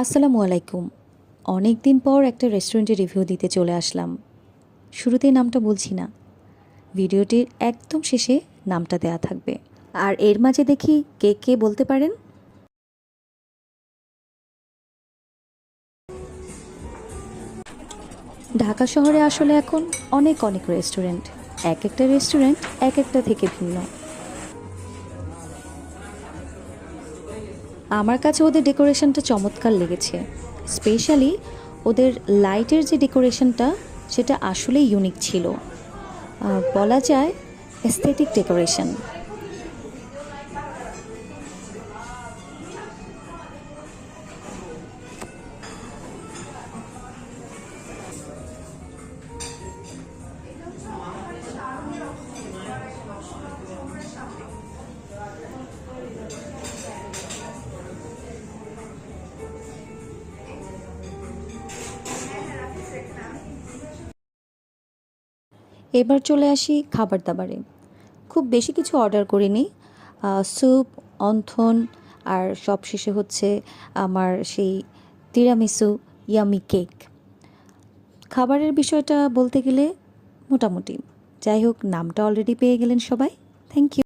আসসালামু আলাইকুম। অনেক দিন পর একটা রেস্টুরেন্টের রিভিউ দিতে চলে আসলাম। শুরুতেই নামটা বলছি না, ভিডিওটির একদম শেষে নামটা দেয়া থাকবে। আর এর মাঝে দেখি কে কে বলতে পারেন। ঢাকা শহরে আসলে এখন অনেক অনেক রেস্টুরেন্ট, এক একটা রেস্টুরেন্ট এক একটা থেকে ভিন্ন। আমার কাছে ওদের ডেকোরেশনটা চমৎকার লেগেছে, স্পেশালি ওদের লাইটের যে ডেকোরেশনটা সেটা আসলেই ইউনিক ছিল। বলা যায় এস্থেটিক ডেকোরেশন। এবার চলে আসি খাবার দাবারে। খুব বেশি কিছু অর্ডার করিনি, স্যুপ, অন্থন, আর সবশেষে হচ্ছে আমার সেই তিরামিসু ইয়ামি কেক। খাবারের বিষয়টা বলতে গেলে মোটামুটি, যাই হোক নামটা অলরেডি পেয়ে গেলেন সবাই। Thank you.